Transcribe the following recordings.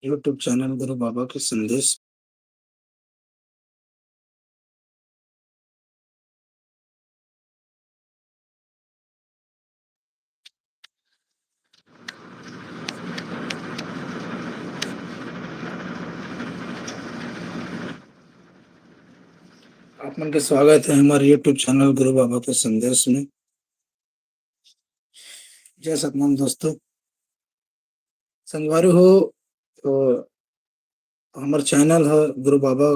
YouTube channel गुरु बाबा के संदेश। आप मन के स्वागत है हमारे यूट्यूब चैनल गुरु बाबा के संदेश में। जय सतनाम दोस्तों, संगवारी हो तो हमार चैनल है गुरु बाबा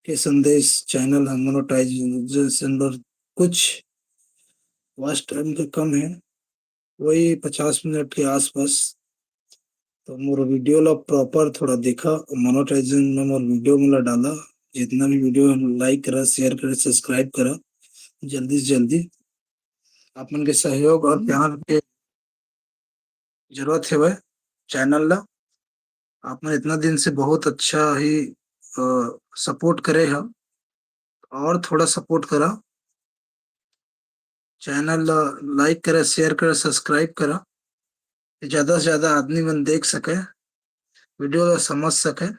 के संदेश चैनल है। मोनेटाइजेशन और कुछ वॉच टाइम के कम है, वही 50 मिनट के आसपास। तो मोर वीडियो ला प्रॉपर थोड़ा देखा, मोनेटाइजेशन में मोर वीडियो में डाला। जितना भी वीडियो लाइक करा, शेयर करा, सब्सक्राइब करा, जल्दी से जल्दी। आप मन के सहयोग और प्यार के जरूरत है वह चैनल ला। आप मन इतना दिन से बहुत अच्छा ही सपोर्ट करे है, और थोड़ा सपोर्ट करा। चैनल ला लाइक करा, शेयर करा, सब्सक्राइब करा, ज्यादा से ज्यादा आदमी मन देख सके, वीडियो ला समझ सके।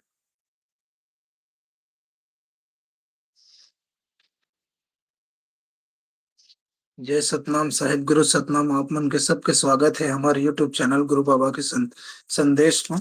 जय सतनाम साहिब, गुरु सतनाम। आप मन के सबके स्वागत है हमारे यूट्यूब चैनल गुरु बाबा के संदेश में।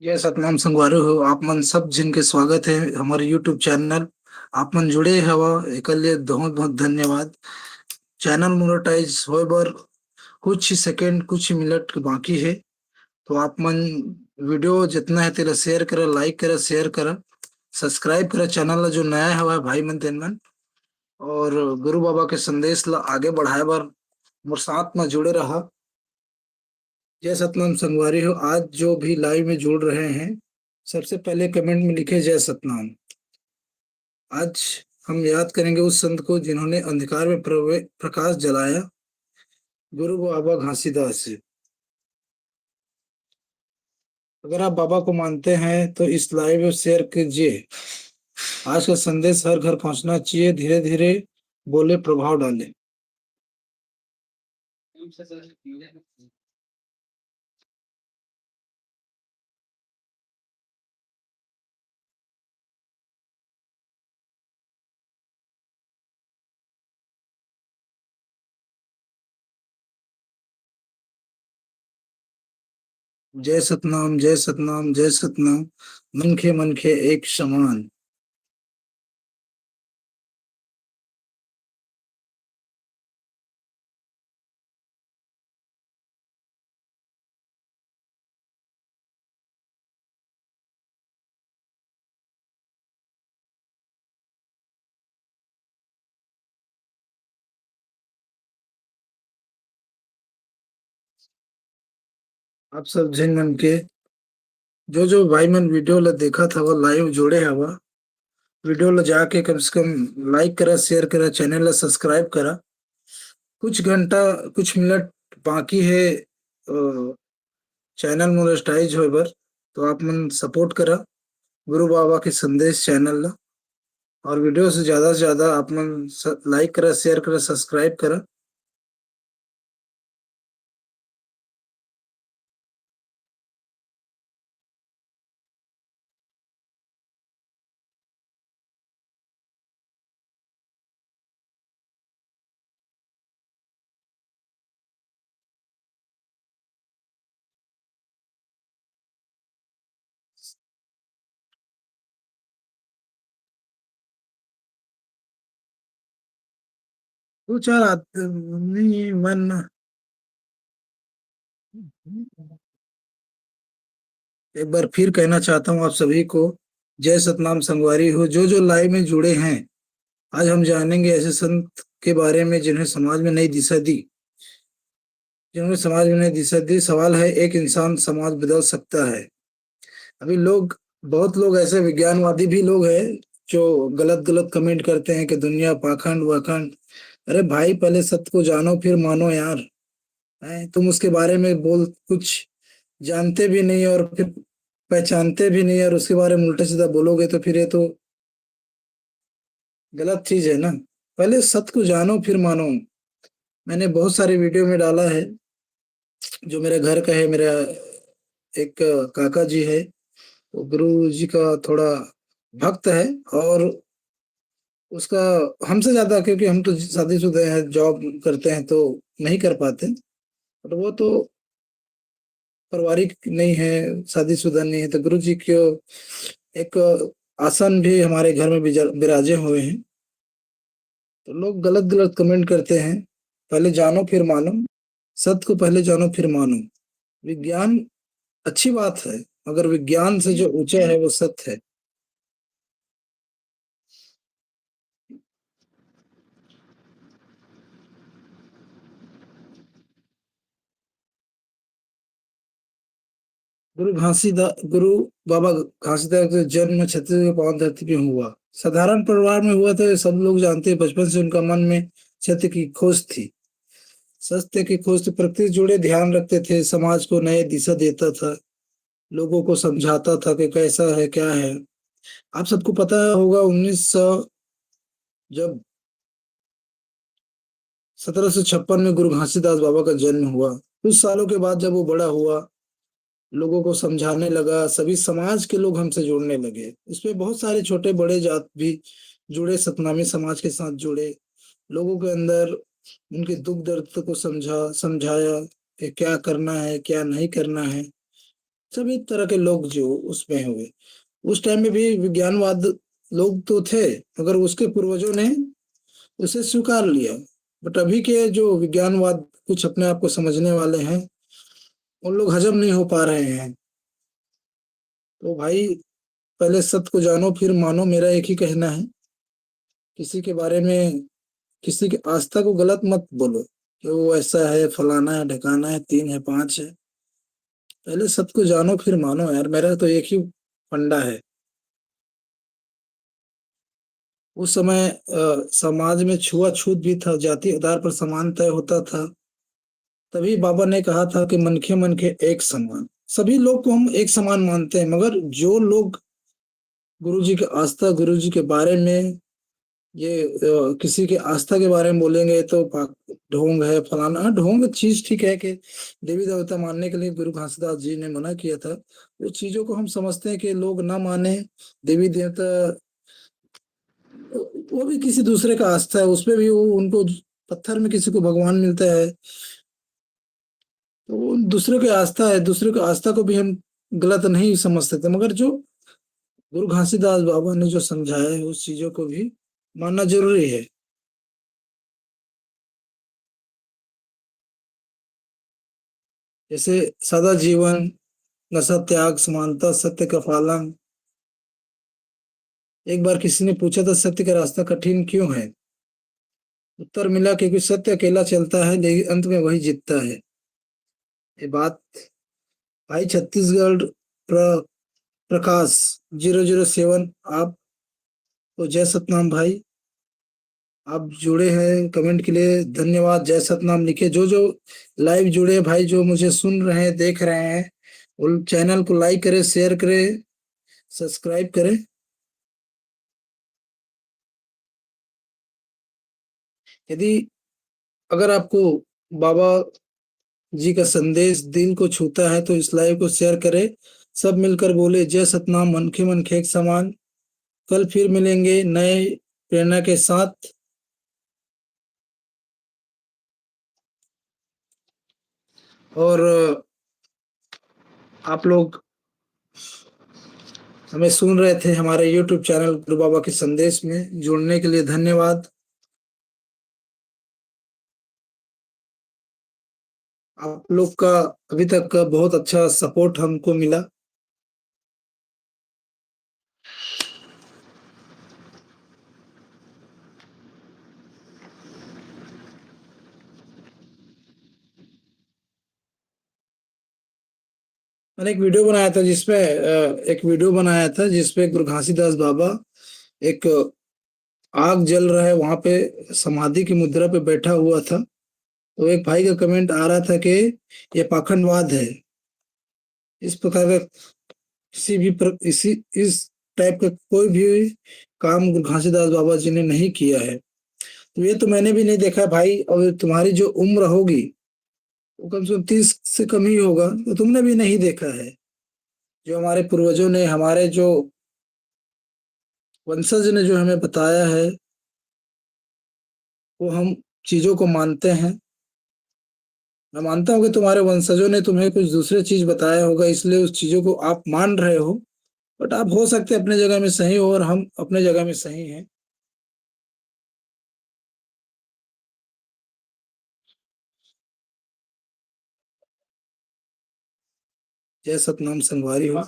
जय सतनाम संगवारी हो। आप मन सब जिन के स्वागत है हमारे यूट्यूब चैनल। आप मन जुड़े हवा, एक लिए बहुत बहुत धन्यवाद। चैनल मोनेटाइज होए बर कुछ ही सेकंड, कुछ ही मिनट बाकी है। तो आप मन वीडियो जितना है तेरा शेयर करा, लाइक करा, शेयर करा, सब्सक्राइब करा चैनल ला। जो नया है भाई मन तेन मन, और गुरु बाबा के संदेश ला आगे बढ़ाए बर मोर साथ में जुड़े रहा। जय सतनाम संगवारी हो। आज जो भी लाइव में जुड़ रहे हैं, सबसे पहले कमेंट में लिखे जय सतनाम। आज हम याद करेंगे उस संत को जिन्होंने अंधकार में प्रकाश जलाया, गुरु बाबा घासीदास जी। अगर आप बाबा को मानते हैं तो इस लाइव में शेयर कीजिए। आज का संदेश हर घर पहुंचना चाहिए। धीरे धीरे बोले, प्रभाव डाले। जय सतनाम, जय सतनाम, जय सतनाम। मनखे मनखे एक समान। आप सब जिन मन के जो भाई मन वीडियो ला देखा था वो लाइव जोड़े हवा। वीडियो ला जाके कम से कम लाइक करा, शेयर करा, चैनल ला सब्सक्राइब करा। कुछ घंटा, कुछ मिनट बाकी है चैनल मोनेटाइज होए बर। तो आप मन सपोर्ट करा गुरु बाबा के संदेश चैनल ला। और वीडियो से ज्यादा आप मन लाइक करा, शेयर करा, सब्सक्राइब करा। दो चार आदमी मन। एक बार फिर कहना चाहता हूँ आप सभी को, जय सतनाम संगवारी हो। जो लाइव में जुड़े हैं, आज हम जानेंगे ऐसे संत के बारे में जिन्हें समाज में नई दिशा दी। जिन्होंने समाज में नई दिशा दी। सवाल है, एक इंसान समाज बदल सकता है? अभी लोग, बहुत लोग ऐसे विज्ञानवादी भी लोग हैं जो गलत गलत कमेंट करते हैं कि दुनिया पाखंड वाखंड। अरे भाई, पहले सत्य को जानो फिर मानो यार। तुम उसके बारे में बोल कुछ जानते भी नहीं और फिर पहचानते भी नहीं और उसके बारे में उल्टा सीधा बोलोगे तो फिर ये तो गलत चीज है ना। पहले सत्य को जानो फिर मानो। मैंने बहुत सारे वीडियो में डाला है। जो मेरे घर का है, मेरा एक काका जी है, वो गुरु जी का थोड़ा भक्त है। और उसका हमसे ज्यादा, क्योंकि हम तो शादीशुदा हैं, जॉब करते हैं तो नहीं कर पाते। और वो तो पारिवारिक नहीं है, शादीशुदा नहीं है, तो गुरु जी को एक आसन भी हमारे घर में विराजे हुए हैं। तो लोग गलत गलत कमेंट करते हैं। पहले जानो फिर मानो। सत्य को पहले जानो फिर मानो। विज्ञान अच्छी बात है, मगर विज्ञान से जो ऊंचा है वो सत्य है। गुरु बाबा घासीदास का जन्म छत्तीसगढ़ के पावन धरती पे हुआ। साधारण परिवार में हुआ था, सब लोग जानते हैं। बचपन से उनका मन में सत्य की खोज थी। सत्य की खोज थी, प्रकृति से जुड़े ध्यान रखते थे, समाज को नए दिशा देता था, लोगों को समझाता था कि कैसा है क्या है। आप सबको पता होगा, 1900, जब 1756 में गुरु घासीदास बाबा का जन्म हुआ। कुछ सालों के बाद जब वो बड़ा हुआ, लोगों को समझाने लगा, सभी समाज के लोग हमसे जुड़ने लगे। उसमें बहुत सारे छोटे बड़े जात भी जुड़े, सतनामी समाज के साथ जुड़े। लोगों के अंदर उनके दुख दर्द को समझाया कि क्या करना है क्या नहीं करना है। सभी तरह के लोग जो उसमें हुए। उस टाइम में भी विज्ञानवाद लोग तो थे, मगर उसके पूर्वजों ने उसे स्वीकार लिया। बट अभी के जो विज्ञानवाद कुछ अपने आप को समझने वाले हैं, उन लोग हजम नहीं हो पा रहे हैं। तो भाई, पहले सत्य को जानो फिर मानो, मेरा एक ही कहना है। किसी के बारे में, किसी की आस्था को गलत मत बोलो कि वो ऐसा है, फलाना है, ढकाना है, तीन है, पांच है। पहले सत्य को जानो फिर मानो यार, मेरा तो एक ही फंडा है। उस समय समाज में छुआछूत भी था, जाति आधार पर समान तय होता था। तभी बाबा ने कहा था कि मनखे एक समान। सभी लोग को हम एक समान मानते हैं, मगर जो लोग गुरु जी की आस्था, गुरु जी के बारे में, ये किसी के आस्था के बारे में बोलेंगे तो ढोंग है, फलाना। हाँ, ढोंग चीज ठीक है कि देवी देवता मानने के लिए गुरु घासीदास जी ने मना किया था। वो चीजों को हम समझते हैं कि लोग ना माने। देवी देवता वो भी किसी दूसरे का आस्था है, उसमें भी वो उनको, पत्थर में किसी को भगवान मिलता है, तो वो दूसरे की आस्था है। दूसरे की आस्था को भी हम गलत नहीं समझ सकते, मगर जो गुरु घासीदास बाबा ने जो समझाया है उस चीजों को भी मानना जरूरी है। जैसे सादा जीवन, नशा त्याग, समानता, सत्य का पालन। एक बार किसी ने पूछा था, सत्य का रास्ता कठिन क्यों है? उत्तर मिला, क्योंकि सत्य अकेला चलता है लेकिन अंत में वही जीतता है। ये बात भाई छत्तीसगढ़ प्रकाश 007, आप तो जय सतनाम भाई। आप जुड़े हैं, कमेंट के लिए धन्यवाद। जय सतनाम लिखे जो जो लाइव जुड़े भाई, जो मुझे सुन रहे हैं, देख रहे हैं, उन चैनल को लाइक करें, शेयर करें, सब्सक्राइब करें। यदि अगर आपको बाबा जी का संदेश दिल को छूता है तो इस लाइव को शेयर करें। सब मिलकर बोले जय सतनाम, मन के एक समान। कल फिर मिलेंगे नए प्रेरणा के साथ। और आप लोग हमें सुन रहे थे हमारे YouTube चैनल गुरु बाबा के संदेश में, जुड़ने के लिए धन्यवाद। आप लोग का अभी तक का बहुत अच्छा सपोर्ट हमको मिला। मैंने एक वीडियो बनाया था जिसपे गुरु घासीदास बाबा एक आग जल रहा है वहां पे समाधि की मुद्रा पे बैठा हुआ था। तो एक भाई का कमेंट आ रहा था कि ये पाखंडवाद है। इस प्रकार का इस टाइप का कोई भी काम गुरु घासीदास बाबा जी ने नहीं किया है। तो ये तो मैंने भी नहीं देखा भाई, और तुम्हारी जो उम्र होगी वो कम से कम 30 से कम ही होगा, तो तुमने भी नहीं देखा है। जो हमारे पूर्वजों ने, हमारे जो वंशज ने जो हमें बताया है, वो हम चीजों को मानते हैं। मैं मानता हूँ कि तुम्हारे वंशजों ने तुम्हें कुछ दूसरे चीज बताया होगा, इसलिए उस चीजों को आप मान रहे हो। बट आप हो सकते हैं अपने जगह में सही हो और हम अपने जगह में सही हैं। जय सतनाम संगवारी हो।